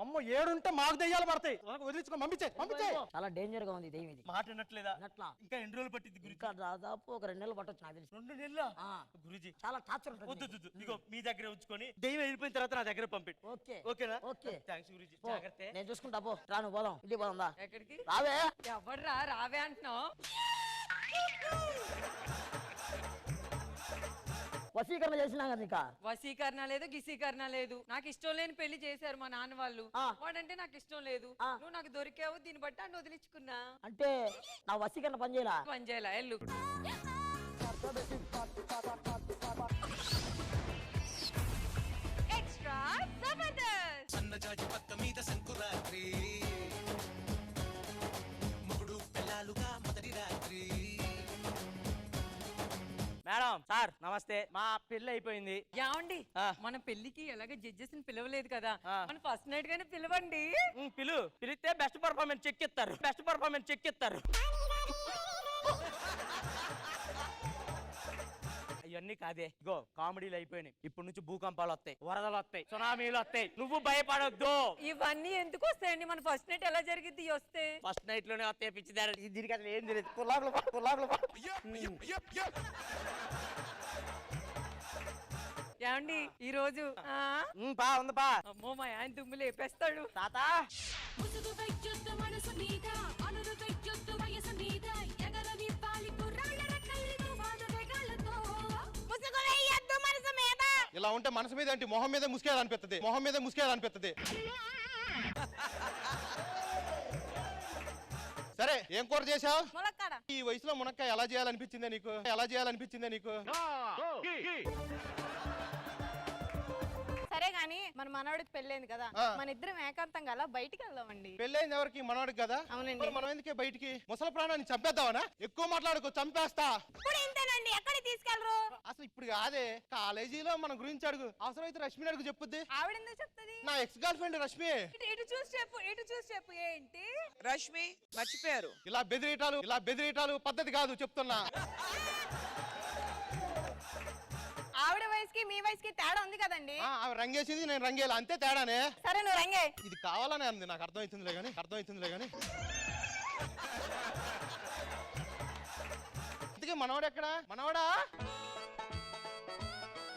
అమ్మ ఏడుంటే మాకు దెయ్యాలు పడతాయి. వదిలించుకో, పంపించే పంపించే. చాలా డేంజర్ గా ఉంది దెయ్యం ఇది. మాట వినట్లేదా? అట్లా ఇంకా ఎన్ని రోజులు పట్టింది గురుజీ? ఇంకా దాదాపు ఒక 2 నెలలు పట్టొచ్చు నాకు తెలిసి. 2 నెలలు? ఆ. గురుజీ చాలా టార్చర్ ఉంటుంది. వద్దు ఇగో మీ దగ్గర ఉంచుకొని దెయ్యం వెళ్ళిపోయిన తర్వాత నా దగ్గర పంపిట్. ఓకే ఓకేనా? Okay thanks Guruji. పో, జాగ్రత్త. నేను చూసుకుంటా. పో రాను, పోదాం ఇంటికి పోదాం. దా ఎక్కడికి? రావే. ఎవర్రా రావే అంటున్నావు? వసీకరణ చేసినా కదా ఇంకా. వసీకరణ లేదు గిసీకరణ లేదు, నాకు ఇష్టం లేని పెళ్లి చేశారు మా నాన్న వాళ్ళు. వాడంటే నాకు ఇష్టం లేదు, నువ్వు నాకు దొరికావు, దీన్ని బట్టి అన్ని వదిలించుకున్నా. అంటే నా వసీకరణ పని చేయాలా? పని చేయాల ఎల్లు. ఎక్స్ట్రా జబర్దస్త్. సన్నజాజి పక్క మీద సంకురాత్రి, మొగుడు పెళ్ళాలుగా మొదటి రాత్రి. మేడం సార్ నమస్తే. మా పెళ్లి అయిపోయింది. యావండి, మన పెళ్లికి ఎలాగ జడ్జెస్ ని పిలవలేదు కదా, మన ఫస్ట్ నైట్ గానే పిలవండి. పిలిస్తే బెస్ట్ పర్ఫార్మెన్స్ చెక్ ఇస్తారు. బెస్ట్ పర్ఫార్మెన్స్ చెక్ ఇస్తారు. అవన్నీ కాదే, ఇగో కామెడీలు అయిపోయినాయి. ఇప్పుడు నుంచి భూకంపాలు వస్తాయి, వరదలు వస్తాయి, సునామీలు వస్తాయి. నువ్వు భయపడొద్దు. ఇవన్నీ ఎందుకు వస్తాయండి? మన ఫస్ట్ నైట్ ఎలా జరిగింది వస్తే? ఫస్ట్ నైట్ లోనే వస్తాయి పిచ్చిదారు. దీనికి అసలు ఏం తెలియదు. ఏమండి ఈ రోజు పా ఉంది పా. అమ్మో మా ఆయన దుమ్ములు లేపేస్తాడు. తాత ఇలా ఉంటే మనసు మీద అంటే మొహం మీద ముసుకేది అనిపిస్తుంది. మొహం మీద ముసుకేది అనిపిస్తుంది. సరే ఏం కూర చేసావు? ఈ వయసులో మునక్కాయ ఎలా చేయాలనిపించిందే నీకు? ఎలా చేయాలనిపించిందే నీకు? సరే గాని మన మనవడికి పెళ్ళైంది కదా, ఆ. మన ఇద్దరం ఏకాంతంగా అలా బయటికి వెళ్దామండి. పెళ్ళైంది ఎవరికి? మనవాడికి కదా. అవునండి. మరి మనం ఎందుకే బయటికి? ముసలి ప్రాణాన్ని చంపేద్దామనా? ఎక్కువ మాట్లాడుకో, చంపేస్తా. ఇప్పుడు ఇంతేనండి, ఎక్కడికి తీసుకెళ్ళరు? అసలు ఇప్పుడు కాదే, కాలేజీలో మన గురించి అడుగు. అవసరమైతే రష్మిని అడుగు, చెప్పుద్ది. ఆవిడ ఎందుకు చెప్తుంది? నా ఎక్స్ గర్ల్ ఫ్రెండ్ రష్మి. ఇటు చూసి చెప్పు, ఇటు చూసి చెప్పు. ఏంటి రష్మి మర్చిపోయారు. ఇలా బెదిరియటాలు పద్ధతి కాదు, చెప్తున్నా. ఆవిడ వయసుకి మీ వయసుకి తేడా ఉంది కదండి. ఆమె రంగేసింది, నేను రంగేలా, అంతే తేడానే. సరే నువ్వు రంగే. ఇది కావాలనే అంది, నాకు అర్థమవుతుందిలే గాని. ఇంతకీ మనవాడు ఎక్కడ? మనవాడా?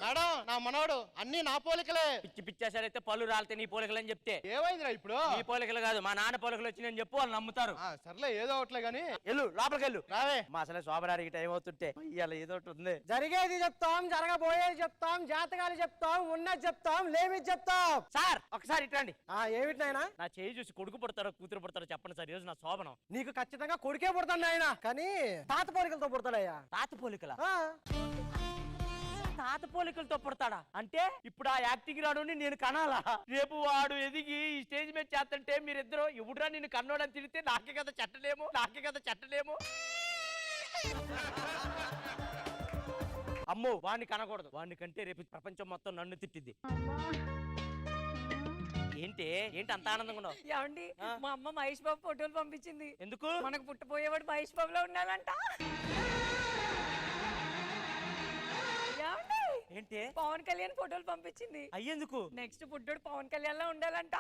మేడం, నా మనవాడు అన్ని నా పోలికలే. పిచ్చి పిచ్చేసారైతే పళ్ళు రాలితే నీ పోలికలు అని చెప్తే ఏమైందిరా ఇప్పుడు? నీ పోలికలు కాదు, మా నాన్న పోలికలు వచ్చి నేను చెప్పు, వాళ్ళు నమ్ముతారు. సర్లే, ఏదో ఒకట్లే గాని వెళ్ళు లోపలికి వెళ్ళు. రావే. మా అసలే శోభనానికి టైం అవుతుంటే ఇవాళ ఏదో ఒకటి ఉంది. జరిగేది చెప్తాం, జరగబోయేది చెప్తాం, జాతకాలు చెప్తాం, ఉన్నది చెప్తాం, లేమి చెప్తాం. సార్ ఒకసారి ఇట్రండి. ఏమిటి నాయనా? నా చేయి చూసి కొడుకు పుడతారో కూతురు పుడతారో చెప్పండి సార్, ఈ రోజు నా శోభనం. నీకు ఖచ్చితంగా కొడుకే పుడతాడు నాయన, కానీ తాత పోలికలతో పుడతాడయ్యా. తాత పోలికల? తాత పోలికలతో పుడతాడా? అంటే ఇప్పుడు ఆ యాక్టింగ్ రాడు నేను కనాలా? రేపు వాడు ఎదిగి ఈ స్టేజ్ మీద చేస్తుంటే మీరిద్దరు ఎవడురా నిన్ను కన్నోడని తిరిగితే నాకే కదా చెట్టలేము. అమ్మో, వాడిని కనకూడదు. వాడిని కంటే రేపు ప్రపంచం మొత్తం నన్ను తిట్టింది. ఏంటి అంత ఆనందంగా ఉన్నావు? ఏమండి, మా అమ్మ మహేష్ బాబు ఫోటోలు పంపించింది. ఎందుకు? మనకు పుట్టబోయేవాడు మహేష్ బాబులో ఉండాలంట. ఏంటి? పవన్ కళ్యాణ్ ఫోటోలు పంపించింది. అయ్యేందుకు? నెక్స్ట్ పుట్టోడు పవన్ కళ్యాణ్ లో ఉండాలంట.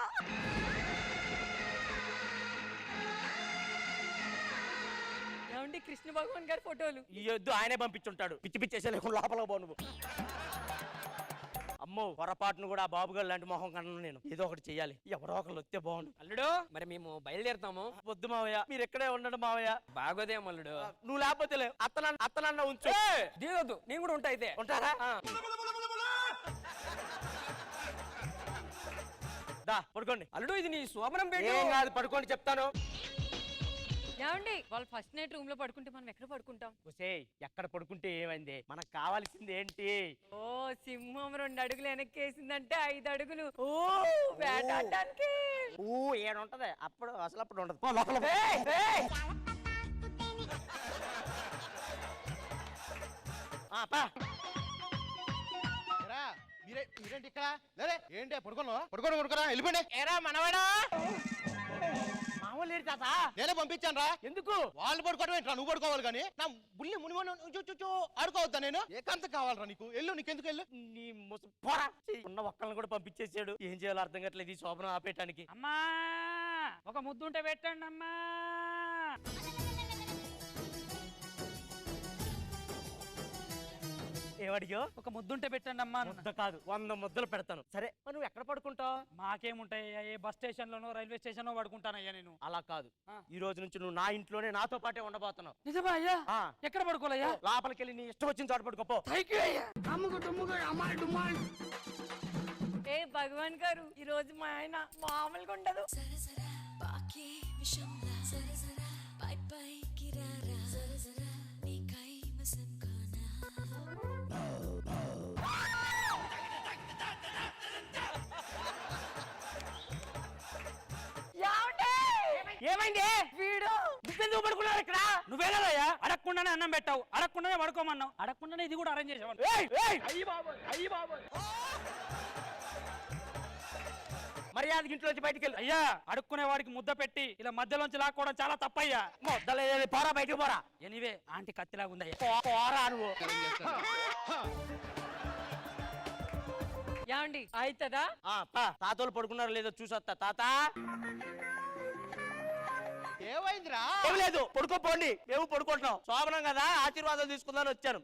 ఏమండి, కృష్ణ భగవాన్ గారి ఫోటోలు. ఈ యొద్దు ఆయనే పంపించుంటాడు. పిచ్చి లేకుండా లోపల పో నువ్వు. అమ్మో, పొరపాటును కూడా ఆ బాబు గారు లాంటి మొహం కన్నా నేను ఏదో ఒకటి చెయ్యాలి. ఎవరో ఒకళ్ళు వస్తే బాగుండు. అల్లుడు, మరి మేము బయలుదేరుతాము. వద్దు మావయ్య, మీరు ఎక్కడే ఉండండి మావయ్య. బాగోదేం అల్లుడు. నువ్వు లేకపోతే లేవు, అత్తనన్న ఉంచు. దిగొద్దు, నేను కూడా ఉంటా అయితే. ఉంటారా? దా పడుకోండి. అల్లుడు, ఇది నీ శోభనం పెట్టు. ఏం కాదు, పడుకోండి చెప్తాను. ఏమండి, వాళ్ళు ఫస్ట్ నైట్ రూమ్ లో పడుకుంటే మనం ఎక్కడ పడుకుంటాం? ఎక్కడ పడుకుంటే ఏమైంది? మనకు కావాల్సింది ఏంటి? ఓ, సింహం 2 అడుగులు వెనక్కేసిందంటే 5 అడుగులు. ఓ, వేటాడడానికి. ఏడుంటది అప్పుడు, అప్పుడు ఉండదు. లోపల మీరేంటి ఇక్కడ? ఏంటి పడుకోరా, వెళ్ళిపోండి. ఏరా మనవాడా? మామూలు తాత నేనే పంపించాను రా. ఎందుకు? వాళ్ళు పడుకోవడం ఏంట్రా, నువ్వు పడుకోవాలి కానీ. నా బుల్లి మునిమని ఆడుకోవద్దా? నేను ఏకాంతం కావాలరా నీకు. నీకెందుకు? నీ ఉన్న ఒక్కళ్ళని కూడా పంపించేసాడు. ఏం చేయాలో అర్థం కావట్లేదు ఈ శోభనం ఆపేయటానికి. అమ్మా, ఒక ముద్దుంటే పెట్టండి అమ్మా. ఏమడిగో? ఒక ముద్దుంటే పెట్టండి అమ్మా. ముద్ద కాదు, 100 ముద్దలు పెడతాను. సరే, నువ్వు ఎక్కడ పడుకుంటావు? మాకేముంటాయ్యా, ఏ బస్ స్టేషన్ లోనో రైల్వే స్టేషన్ లో పడుకుంటానయ్యా నేను. అలా కాదు, ఈ రోజు నుంచి నువ్వు నా ఇంట్లోనే నాతో పాటే ఉండబోతున్నావు. నిజమా అయ్యా? ఎక్కడ పడుకోవాలయ్యా? లోపలికి వెళ్ళి నీ ఇష్టం వచ్చిన చోట పడుకోపో. ఏ భగవాన్ గారు, ఈ రోజు మా ఆయన మామూలుగా ఉండదు. ఏమైంది? వీడు నువ్వెందుకు పడుకున్నావు ఇక్కడ? నువ్వేలయ్యా, అడగకుండానే అన్నం పెట్టావు, అడగకుండానే పడుకోమన్నావు, అడగకుండానే ఇది కూడా అరేంజ్ చేసావు. మర్యాద ఇంట్లోంచి బయటికి వెళ్ళి. అయ్యా, అడుక్కునే వాడికి ముద్ద పెట్టి ఇలా మధ్యలోంచి లాక్కోవడం చాలా తప్పయ్యా. ముద్దలేదు, పోరా బయటికి పోరా. ఎనివే, ఆంటీ కత్తిలాగా ఉందయ్యా. పోరా నువ్వు. ఏమండి, అవుతుందా? తాతోళ్ళు పడుకున్నారో లేదో చూసొస్తా. తాత ఏమైందిరా? ఏం లేదు, పడుకోపోండి. మేము పడుకుంటున్నాం. శోభనం కదా, ఆశీర్వాదాలు తీసుకుందాని వచ్చాను.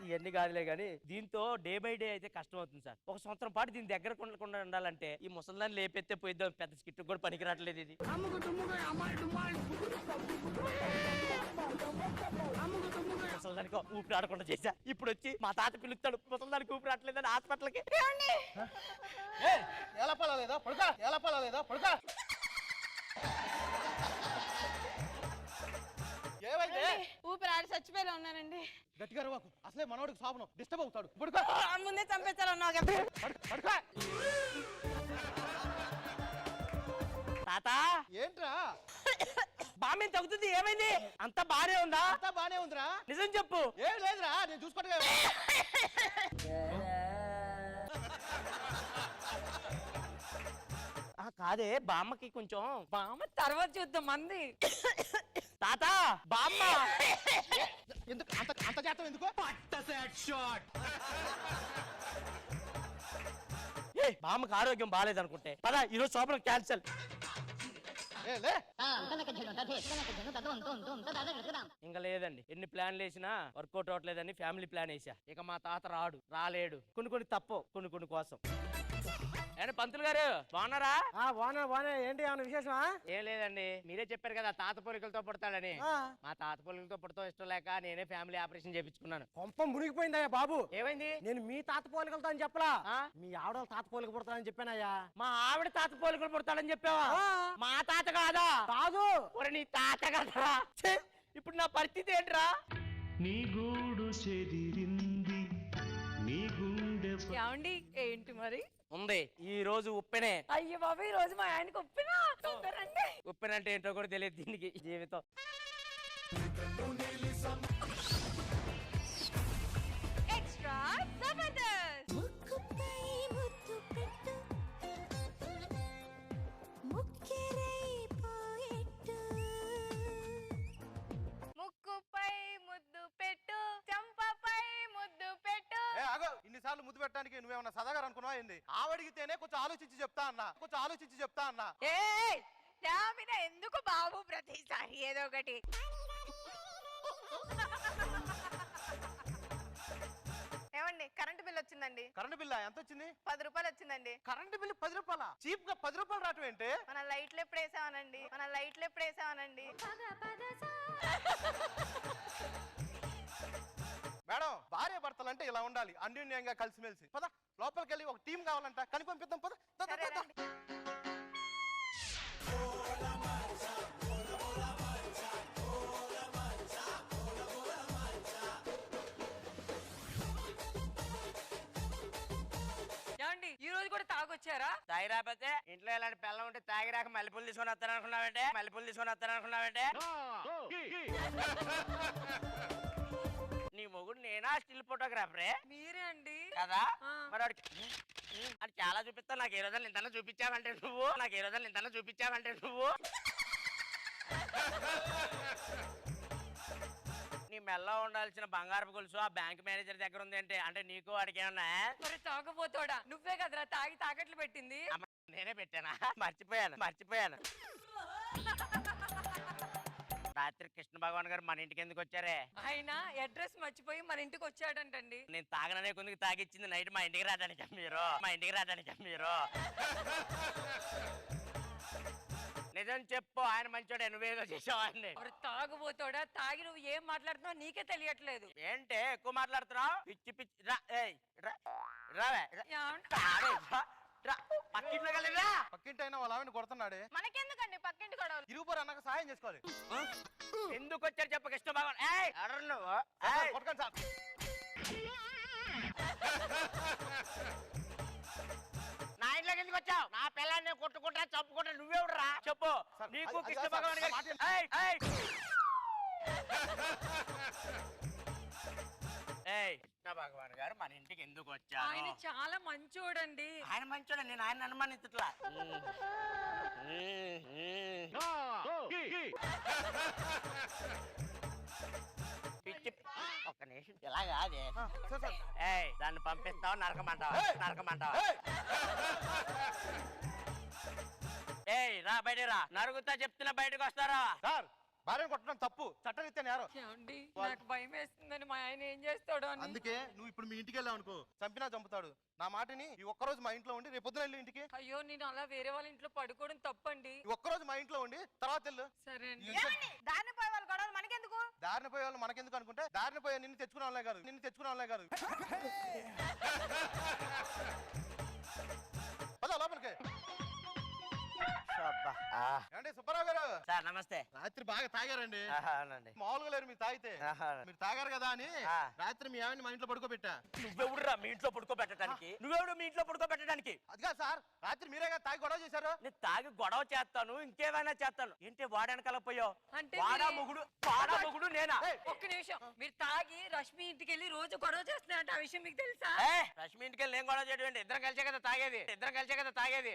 ఇవన్నీ కాదులే గానీ, దీంతో డే బై డే అయితే కష్టం అవుతుంది సార్. 1 సంవత్సరం పాటు దీని దగ్గర ఉండకుండా ఉండాలంటే ఈ ముసలిదాన్ని లేపెత్తే పోయిద్దాం. పెద్ద స్కిట్ కూడా పనికిరాట్లేదు ఇది. ముసలిదానికి ఊపిరి ఆడకుండా చేశా. ఇప్పుడు వచ్చి మా తాత పిలుస్తాడు, ముసలిదానికి ఊపిరి ఆడలేదని హాస్పిటల్కి. ఎలా పడలేదా? పడుకో. ఏమైంది? ఊపిరి ఆడి చచ్చిపోయేలా ఉన్నానండి. గట్టిగా రవ్వకు. అసలే మనోడికి శోభనం డిస్టర్బ్ అవుతాడు. పడుకో. ముందే చంపేస్తాను పడుకో. తాత ఏంట్రా బామ్మ తగ్గుతుంది, ఏమైంది? అంత బానే ఉందా? అంతా బానే ఉందిరా. నిజం చెప్పు. ఏం లేదురా, నేను చూసుకోవట్లే. కాదే బామ్మకి కొంచెం బామ్మ తర్వాత చూద్దాం మంది. తాత బామ్మ ఎందుకు అంత చేస్తాం ఎందుకు? బామ్మకి ఆరోగ్యం బాగాలేదనుకుంటే పద ఈరోజు శోభనం క్యాన్సల్. ఇంకా లేదండి, ఎన్ని ప్లాన్లు వేసినా వర్కౌట్ అవ్వట్లేదని ఫ్యామిలీ ప్లాన్ వేసా. ఇక మా తాత రాలేడు. కొన్ని తప్పు, కొన్ని కోసం. ఏంటి పంతులు గారు బాగున్నారా? బానే ఏంటి ఏమైనా విశేషమా? ఏం లేదండి, మీరే చెప్పారు కదా తాత పోలికలతో పుడతాడని. మా తాత పోలికలతో పుడతాం ఇష్టం లేక నేనే ఫ్యామిలీ ఆపరేషన్ చేయించుకున్నాను. కొంపం మునిగిపోయిందయ్యా బాబు. ఏమైంది? నేను మీ తాత పోలికలతో అని చెప్పలా, మీ ఆవిడ తాత పోలిక పుడతానని చెప్పానయ్యా. మా ఆవిడ తాత పోలికలు పుడతాడని చెప్పావా? మా తాత కాదా? కాదు. నీ తాత కదా. ఇప్పుడు నా పరిస్థితి ఏంట్రా? నీ గూడు చెదిరింది, నీ గుండె ఏమండి ఏంటి మరి ఉంది ఈ రోజు ఉప్పెనే. అయ్యో బాబు, ఈ రోజు మా ఆయనకి ఉప్పినా. తొందరండి. ఉప్పెనంటే ఏంటో కూడా తెలియదు దీనికి జీవితం. ఎక్స్ట్రా జబర్దస్త్. ముక్కుపై ముద్దు పెట్టు, చంపపై ముద్దు పెట్టు. ఇన్నిసార్లు ముద్దు పెట్టడానికి నువ్వేమన్నా సదాగారు అనుకున్నావా ఏంది? ఆవడిగితేనే కొంచెం ఆలోచించి చెప్తా అన్నా. ఏయ్, నా మీద ఎందుకు బాబు ప్రతిసారి ఏదో ఒకటి? ఏమండి కరెంటు బిల్ వచ్చిందండి. కరెంటు బిల్లా ఎంత వచ్చింది? 10 రూపాయలు వచ్చిందండి. కరెంటు బిల్లు 10 రూపాయల? చీప్ గా 10 రూపాయలు రావటం ఏంటి? మన లైట్లు ఎప్పుడు వేసామనండి. మేడం, భార్య భర్తలంటే ఇలా ఉండాలి, అన్యోన్యంగా కలిసిమెలిసి. పద లోపలికి వెళ్ళి ఒక టీం కావాలంట, కని పంపిద్దాం. పద. ఏమండి ఈ రోజు కూడా తాగొచ్చారా? తాగి రాకపోతే ఇంట్లో ఇలాంటి పిల్లలు ఉంటే తాగి రాక మల్లెపూలు తీసుకొని వస్తాననుకున్నావంటే? నీ మొగుడు నేనా స్టిల్ ఫోటోగ్రాఫరే? మీరే అండి కదా. మరి వాడికి అది చాలా చూపిస్తావు. నాకు ఏ రోజులు ఇంతలో చూపించావంటే నువ్వు నీ మెల్లో ఉండాల్సిన బంగారపు గొలుసు ఆ బ్యాంక్ మేనేజర్ దగ్గర ఉంది అంటే నీకు వాడికి ఏమన్నా? మరి తాగపోతాడా? నువ్వే కదరా తాగి తాకట్లు పెట్టింది. నేనే పెట్టానా? మర్చిపోయాను. రాత్రి కృష్ణ భగవాన్ గారు మన ఇంటికి ఎందుకు వచ్చారే? ఆయన అడ్రస్ మర్చిపోయి మన ఇంటికి వచ్చాడంటండి. నేను తాగననే కొందుకు తాగిచ్చింది నైట్ మా ఇంటికి రావడానికి మీరు నిజం చెప్పు, ఆయన మంచోడే, నువ్వేదో చేసావాడిని. తాగుపోతాడా? తాగి నువ్వు ఏం మాట్లాడుతున్నావు నీకే తెలియట్లేదు. ఏంటే ఎక్కువ మాట్లాడుతున్నావు? పిచ్చి రావే పక్కింటి అయినా వాళ్ళ ఆవిడ కొడుతున్నాడే. మనకెందుకండి పక్కింటి గొడవలు? ఇరువురు అన్నాక సాయం చేసుకోవాలి. ఎందుకు వచ్చారు చెప్ప కృష్ణ భగవాన్? నువ్వు కొట్టకండి సార్. నా ఇంట్లోకి ఎందుకు వచ్చావు? నా పిల్లాన్ని కొట్టుకుంటా చంపుకుంటా నువ్వెవడురా చెప్పు. నీకు కృష్ణ భగవాన్ కృష్ణ భగవాన్ గారు మన ఇంటికి ఎందుకు వచ్చారు? ఆయన చాలా మంచోడండి. ఆయన మంచోడు, నేను ఆయన అనుమానించట్లా. ఒక్క నిమిషం ఇలాగా అదే దాన్ని పంపిస్తావు నరకమంటావా? ఏయ్ రా బయట రా, నరుగుతా చెప్తున్నా బయటకు వస్తారా? సార్, భార్యను కొట్టడం తప్పు, చట్టరీత్యా నేరం. నాకు భయం వేస్తుందని మా ఆయన ఏం చేస్తాడు అని. అందుకే నువ్వు ఇప్పుడు మీ ఇంటికి వెళ్ళావు అనుకో, చంపినా చంపుతాడు. నా మాటని ఈ ఒక్కరోజు మా ఇంట్లో ఉండి రేపు పొద్దున వెళ్ళి ఇంటికి. అయ్యో, నేను అలా వేరే వాళ్ళ ఇంట్లో పడుకోవడం తప్పండి. ఈ ఒక్కరోజు మా ఇంట్లో ఉండి తర్వాత వెళ్ళు. సరే అండి. దారిని పోయే వాళ్ళ గొడవలు మనకెందుకు? దారిని పోయే వాళ్ళు మనకెందుకు అనుకుంటే, దారిని పోయే నిన్ను తెచ్చుకునే వాళ్ళే కాదు. పద లోపలికి. అంటే సుబ్బారావు గారు సార్ నమస్తే. రాత్రి బాగా తాగారండి. అవునండి. మామూలుగా లేరు మీరు తాగితే. మీరు తాగారు కదా అని రాత్రి మీ ఆవిడని మా ఇంట్లో పడుకోబెట్టా. నువ్వెవడురా మీ ఇంట్లో పడుకోబెట్టడానికి? నువ్వెవడు మీ ఇంట్లో పడుకోబెట్టడానికి? అదిగా సార్ రాత్రి మీరే కదా తాగి గొడవ చేశారు. నేను తాగి గొడవ చేస్తాను, ఇంకేమైనా చేస్తాను. ఏంటి వాడెనకాల పోయావు? అంటే వాడా మొగుడు నేనా? ఒక్క నిమిషం, మీరు తాగి రష్మి ఇంటికి వెళ్ళి రోజు గొడవ చేస్తున్నారంటే ఆ విషయం మీకు తెలుసా? రష్మి ఇంటికి వెళ్ళి నేను గొడవ చేయడం ఏంటి? ఇద్దరం కలిసే కదా తాగేది.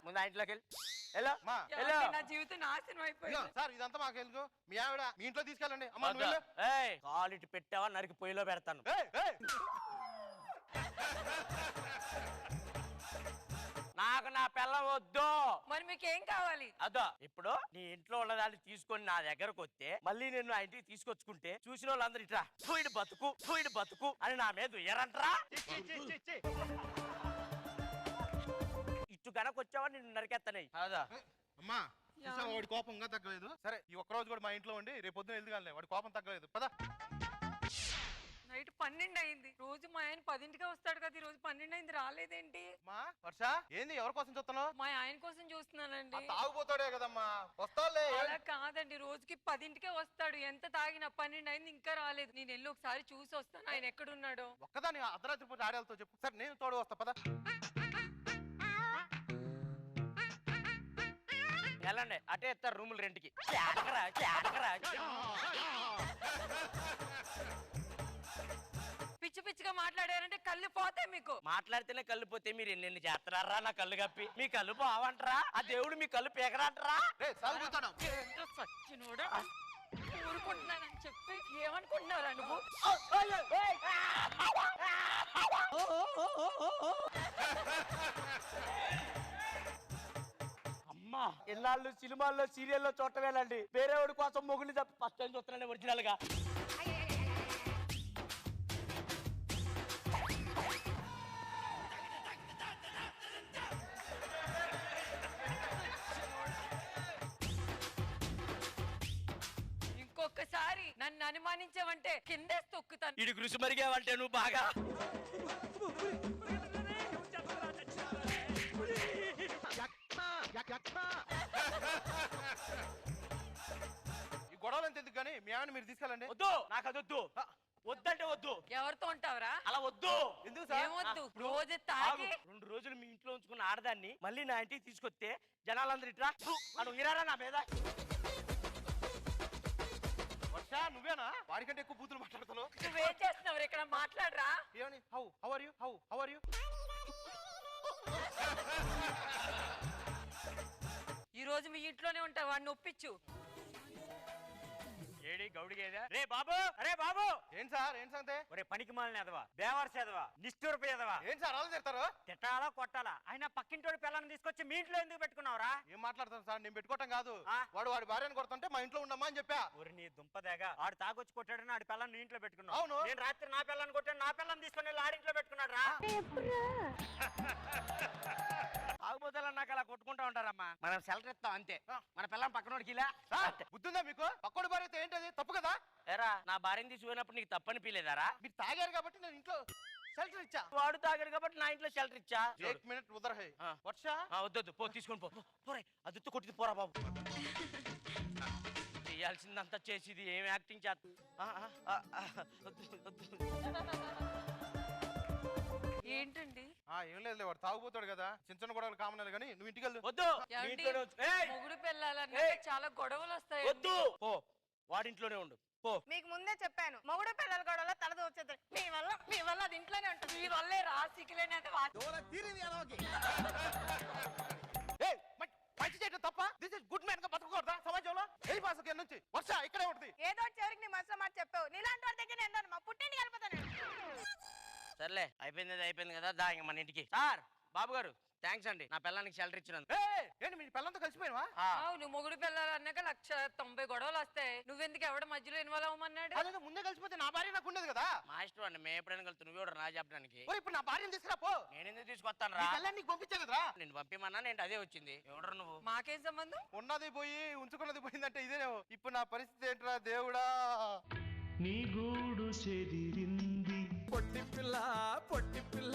ముందు ఆ ఇంట్లోకి వెళ్ళి నా జీవితం నాశనం అయిపోయింది. సార్ ఇదంతా మాకు ఎందుకు? మీ ఆవిడ మీ ఇంట్లో తీసుకెళ్ళండి. అమ్మా నువ్వు వెళ్ళు. కాలిటి పెట్టావా నరికి పొయ్యిలో పెడతాను. నాకు నా పిల్లం వద్దు. మరి మీకేం కావాలి? అదో ఇప్పుడు నీ ఇంట్లో ఉన్నదాన్ని తీసుకొని నా దగ్గరకు వస్తే మళ్ళీ నేను ఆ ఇంటికి తీసుకొచ్చుకుంటే చూసిన వాళ్ళందరూ ఇట్లా సూయిడు బతుకు అని నా మీద ఎరంట్రా. ఇటు గనక వచ్చావా నిన్ను నరికేస్తానే. అదా అమ్మా వాడి కోపం ఇంకా తగ్గలేదు. సరే ఈ ఒక్క రోజు కూడా మా ఇంట్లో ఉండి రేపు పొద్దున వెళ్తుగానే వాడి కోపం తగ్గలేదు. పదా నైట్ 12 అయింది. రోజు మా ఆయన 10ంటికే వస్తాడు కదా, ఈ రోజు 12 అయింది రాలేదేంటి? మా వర్ష ఏంది ఎవరి కోసం చూస్తున్నావు? మా ఆయన కోసం చూస్తున్నానండి. తాగుపోతాడే కదమ్మా వస్తాలే. అలా కాదండి, రోజుకి 10ంటికే వస్తాడు. ఎంత తాగినా 12 అయింది ఇంకా రాలేదు. నేను వెళ్ళి ఒకసారి చూసి వస్తాను ఆయన ఎక్కడున్నాడో. ఒక్కదాని అర్ధరాత్రి పూట ఆడేళ్ళతో చెప్పు. సరే నేను తోడు వస్తా పదా. వెళ్ళండి అటే ఇస్తారు రూములు రెంట్కి. పిచ్చి పిచ్చిగా మాట్లాడారంటే కళ్ళు పోతాయి మీకు. మాట్లాడితేనే కళ్ళు పోతే మీరు ఎన్ని చేస్తారా? నా కళ్ళు కప్పి మీ కళ్ళు పోవంటరా? ఆ దేవుడు మీ కళ్ళు పీకరంటరా? ఊరుకుంటున్నానని చెప్పి ఏమనుకుంటున్నారా నువ్వు? అమ్మా ఎన్నాళ్ళు సినిమాల్లో సీరియల్లో చూడటమేలండి. వేరేవాడి కోసం మొగుడిని తప్పి ఫస్ట్ టైం చూస్తున్నాను ఒరిజినల్ గా. ఇంకొకసారి నన్ను అనుమానించావంటే కిందేసి తొక్కుతాను. ఇడి కృషి మరిగావంటే నువ్వు బాగా. ఈ గొడవలు ఎంత ఎందుకు కానీ మీ ఆవిడ మీరు తీసుకెళ్ళండి. వద్దు నాకు అది వద్దు. వద్దంటే వద్దు. ఎవరితో ఉంటావరా? అలా వద్దు. ఎందుకు ఏమొద్దు? రోజు తాగి 2 రోజులు మీ ఇంట్లో ఉంచుకున్న ఆడదాన్ని మళ్ళీ నా ఇంటికి తీసుకొస్తే జనాలందరూ ఇట్లా అని ఇరారా నా మీద. వర్ష నువ్వేనా వాడికంటే ఎక్కువ బూతులు మాట్లాడుతున్నావు? నువ్వేం చేస్తున్నావు ఇక్కడ? మాట్లాడరా. ఏమని? How are you? ఈ రోజు మీ ఇంట్లోనే ఉంటావు, వాడిని ఒప్పించు. ఏడి గౌడిగేదా? రే బాబు, అరే బాబు. ఏంటి సార్ ఏంటి సంగతే? ఒరే పనికి మాలిన ఎదవా, బేవర్స్ ఎదవా, నిష్ఠూరపు ఎదవా. ఏంటి సార్ అలా తిడతారు? తిట్టాలా కొట్టాలా? ఆయన పక్కింటోడి పిల్లల్ని తీసుకొచ్చి మీ ఇంట్లో ఎందుకు పెట్టుకున్నావురా? ఏం మాట్లాడతాను సార్? నేను పెట్టుకోవటం కాదు. వాడి భార్యను కొడుతుంటే మా ఇంట్లో ఉండమ్మా అని చెప్పా. ఒరి నీ దుంపదేగా, ఆడు తాగొచ్చి కొట్టాడని ఆడి పిల్లల్ని నీ ఇంట్లో పెట్టుకున్నావు. అవును. నేను రాత్రి నా పిల్లల్ని కొట్టాను, నా పిల్లల్ని తీసుకుని ఆడింట్లో పెట్టుకున్నాడు రా. తాగుబోతాలని నాకు అలా కొట్టుకుంటా ఉంటారమ్మా. మనం సెలటర్ ఇస్తాం అంతే. మన పిల్లని పక్కనోడికి ఇలా. బుద్ధిందా మీకు? పక్కోడి భార్య అయితే ఏంటది తప్పు కదా? ఎరా నా భార్యని తీసుకున్నప్పుడు నీకు తప్పని పీలేదారా? మీరు తాగారు కాబట్టి నేను ఇంట్లో షెల్టర్ ఇచ్చా. వాడు తాగాడు కాబట్టి నా ఇంట్లో షెల్టర్ ఇచ్చా. 1 మినిట్ ఉదర్ హై వర్ష. వద్దు పో, తీసుకొని పోరే. అదుత్తు కొట్టింది పోరా బాబు. చేయాల్సిందంతా చేసిది ఏం యాక్టింగ్ చేస్తా. ఏంటండి? ఏం లేదు వాడు తాగుపోతాడు కదా, చిన్న గొడవలు కామన్ కానీ నువ్వు ఇంటికి వెళ్దు. వద్దు మొగుడు పిల్లలన్నా చాలా గొడవలు వస్తాయి. వద్దు పో, వాడింట్లోనే ఉండు పో. మీకు ముందే చెప్పాను మొగుడు పిల్లల గొడవలో తలది వచ్చేది మీ వల్ల అది ఇంట్లోనే ఉంటుంది. మీ వల్లే రాసికలేనది. మంచి చేయడం తప్ప? దిస్ ఇస్ గుడ్ మ్యాన్ గా బతకూడదా సమాజంలో? ఏ భాషకి నుంచి వర్ష ఇక్కడే ఉంటుంది. ఏదో చివరికి నీ మనసులో మాట చెప్పావు. నీలాంటి వాడి దగ్గర నేను మా పుట్టింటికి వెళ్ళిపోతాను. సర్లే అయిపోయింది కదా, దా ఇంక మన ఇంటికి. సార్ బాబు గారు థ్యాంక్స్ అండి, నా పిల్లలకి షెల్టర్ ఇచ్చినందుకు. ఏంటి మీ పిల్లలతో కలిసిపోయినవా? అవును, మొగుడు పిల్లలు అన్నాక 190 గొడవలు వస్తాయి. నువ్వెందుకు ఎవడ మధ్యలో ఇన్వాల్వ్ అవ్వమన్నాడు? అదే ముందే కలిసిపోతే నా భార్య నాకు ఉండదు కదా. మా ఇష్టం అండి, మేము ఎప్పుడైనా కలుగుతాను. నువ్వు నా చెప్పడానికి. ఇప్పుడు నా భార్యను తీసుకురా పో. నేను ఎందుకు తీసుకొస్తాను రా? నీకు పంపించా కదరా. నేను పంపిమన్నా నేను అదే వచ్చింది. ఎవడరు నువ్వు? మాకేం సంబంధం? ఉన్నది పోయి ఉంచుకున్నది పోయిందంటే ఇదే. ఇప్పుడు నా పరిస్థితి ఏంట్రా దేవుడా? నీ గూడు చెదిరింది పొట్టి పిల్ల